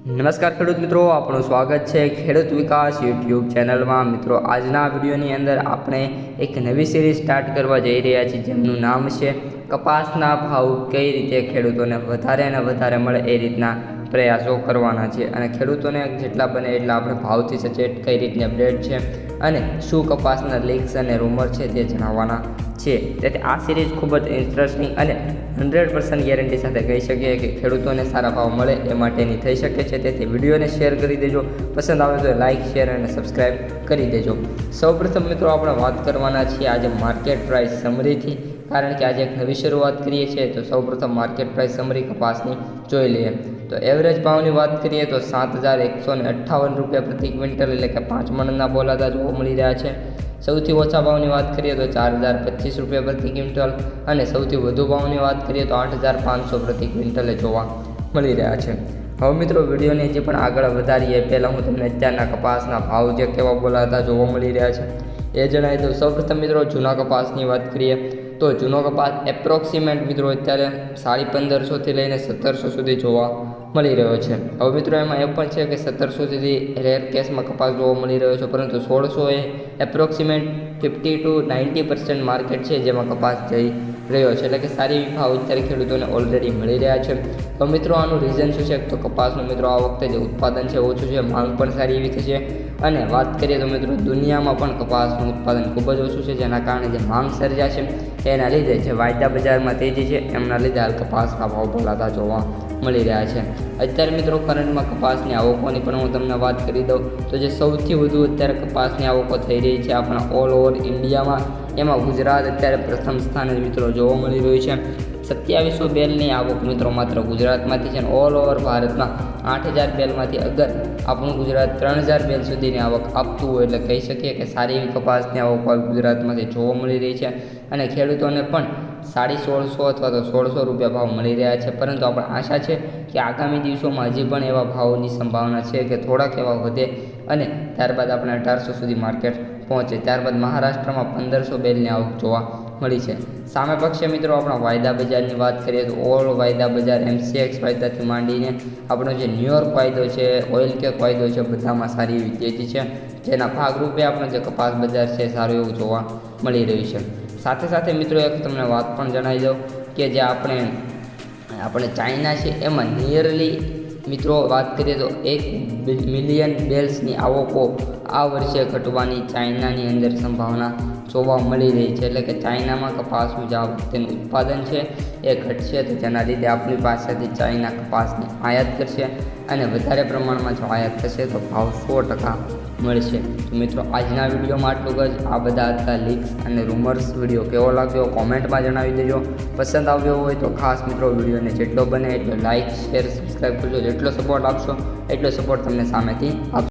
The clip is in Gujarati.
નમસ્કાર ખેડૂત મિત્રો, આપણું સ્વાગત છે ખેડૂત વિકાસ યુટ્યુબ ચેનલમાં। મિત્રો, આજના વિડીયોની અંદર આપણે એક નવી સિરીઝ સ્ટાર્ટ કરવા જઈ રહ્યા છીએ, જેમનું નામ છે કપાસના ભાવ કઈ રીતે ખેડૂતોને વધારે અને વધારે મળે એ રીતના પ્રયાસો કરવાના છે, અને ખેડૂતોને જેટલા બને એટલા આપણે ભાવથી સચેત કઈ રીતની અપડેટ છે અને શું કપાસના લીક્સ અને રૂમર છે તે જણાવવાના છે। તેથી આ સિરીઝ ખૂબ જ ઇન્ટરેસ્ટિંગ અને 100% ગેરંટી સાથે કહી શકીએ કે ખેડૂતોને સારા ભાવ મળે એ માટેની થઈ શકે છે। તેથી વિડીયોને શેર કરી દેજો, પસંદ આવે તો લાઇક, શેર અને સબસ્ક્રાઈબ કરી દેજો। સૌપ્રથમ મિત્રો, આપણે વાત કરવાના છીએ આજે માર્કેટ પ્રાઇસ સમરીથી, કારણ કે આજે એક નવી શરૂઆત કરીએ છીએ। તો સૌપ્રથમ માર્કેટ પ્રાઇસ સમરી કપાસની જોઈ લઈએ। તો એવરેજ ભાવની વાત કરીએ તો 7,158 રૂપિયા પ્રતિ ક્વિન્ટલ, એટલે કે 5 મણના બોલાતા જોવા મળી રહ્યા છે। સૌથી ઓછા ભાવની વાત કરીએ તો 4,025 રૂપિયા પ્રતિ ક્વિન્ટલ, અને સૌથી વધુ ભાવની વાત કરીએ તો 8,500 પ્રતિ ક્વિન્ટલે જોવા મળી રહ્યા છે। હવે મિત્રો, વિડીયોને જે પણ આગળ વધારીએ પહેલાં હું તમને અત્યારના કપાસના ભાવ જે કેવા બોલાતા જોવા મળી રહ્યા છે એ જણાવી દઉં। સૌપ્રથમ મિત્રો, જૂના કપાસની વાત કરીએ તો જૂનો કપાસ એપ્રોક્સિમેટ મિત્રો અત્યારે 1550થી લઈને 1700 સુધી જોવા મળી રહ્યો છે। હવે મિત્રો, એમાં એ પણ છે કે 1700 સુધી રેર કેસમાં કપાસ જોવા મળી રહ્યો છે, પરંતુ 1600 એ એપ્રોક્સિમેટ 50 to 90% માર્કેટ છે જેમાં કપાસ જઈ રહ્યો છે, એટલે કે સારી ભાવ અત્યારે ખેડૂતોને ઓલરેડી મળી રહ્યા છે। તો મિત્રો, આનું રીઝન શું છે? તો કપાસનું મિત્રો આ વખતે જે ઉત્પાદન છે ઓછું છે, માંગ પણ સારી એવી થઈ છે, અને વાત કરીએ તો મિત્રો દુનિયામાં પણ કપાસનું ઉત્પાદન ખૂબ જ ઓછું છે, જેના કારણે જે માંગ સર્જાશે એના લીધે જે વાયદા બજારમાં તેજી છે એમના લીધે હાલ કપાસના ભાવ બોલાતા જોવા મળી રહ્યા છે। અત્યારે મિત્રો કરંટમાં કપાસની આવકોની પણ હું તમને વાત કરી દઉં તો જે સૌથી વધુ અત્યારે કપાસની આવકો થઈ રહી છે આપણા ઓલ ઓવર ઇન્ડિયામાં, એમાં ગુજરાત અત્યારે પ્રથમ સ્થાને મિત્રો જોવા મળી રહ્યું છે। 2700 બેલની આવક મિત્રો માત્ર ગુજરાતમાંથી છે, અને ઓલ ઓવર ભારતમાં 8000 બેલમાંથી અગર આપણું ગુજરાત 3000 બેલ સુધીની આવક આપતું હોય, એટલે કહી શકીએ કે સારી એવી કપાસની આવક ગુજરાતમાંથી જોવા મળી રહી છે, અને ખેડૂતોને પણ 1650 અથવા તો 1600 રૂપિયા ભાવ મળી રહ્યા છે। પરંતુ આપણે આશા છે કે આગામી દિવસોમાં હજી પણ એવા ભાવની સંભાવના છે કે થોડાક એવા વધે, અને ત્યારબાદ આપણે 1800 સુધી માર્કેટ પહોંચે। ત્યારબાદ મહારાષ્ટ્રમાં 1500 બેલની આવક જોવા મળી છે। સામે પક્ષે મિત્રો આપણા વાયદા બજારની વાત કરીએ તો ઓલ વાયદા બજાર MCX વાયદાથી માંડીને આપણો જે ન્યુયોર્ક વાયદો છે, ઓઇલ કેક વાયદો છે, બધામાં સારી એવી તેજી છે, જેના ભાગરૂપે આપણો જે કપાસ બજાર છે સારું એવું જોવા મળી રહ્યું છે। સાથે સાથે મિત્રો એક તમને વાત પણ જણાવી દઉં કે જે આપણે ચાઇના છે એમાં નિયરલી મિત્રો વાત કરીએ તો 1 મિલિયન બેલ્સની આવકો આ વર્ષે ઘટવાની ચાઇનાની અંદર સંભાવના જોવા મળી રહી છે, એટલે કે ચાઇનામાં કપાસનું જે તેનું ઉત્પાદન છે એ ઘટશે, તો જેના લીધે આપણી પાસેથી ચાઇના કપાસની આયાત કરશે, અને વધારે પ્રમાણમાં જો આયાત થશે તો ભાવ 100% મળશે। તો મિત્રો, આજના વિડીયોમાં આટલું જ। આ બધા હતા લીક્સ અને રૂમર્સ। વિડીયો કેવો લાગ્યો કોમેન્ટમાં જણાવી દેજો, પસંદ આવ્યો હોય તો ખાસ મિત્રો વિડીયોને જેટલો બને એટલો લાઇક, શેર, સબસ્ક્રાઈબ કરજો। જેટલો સપોર્ટ આપશો એટલો સપોર્ટ તમને સામેથી આપશો।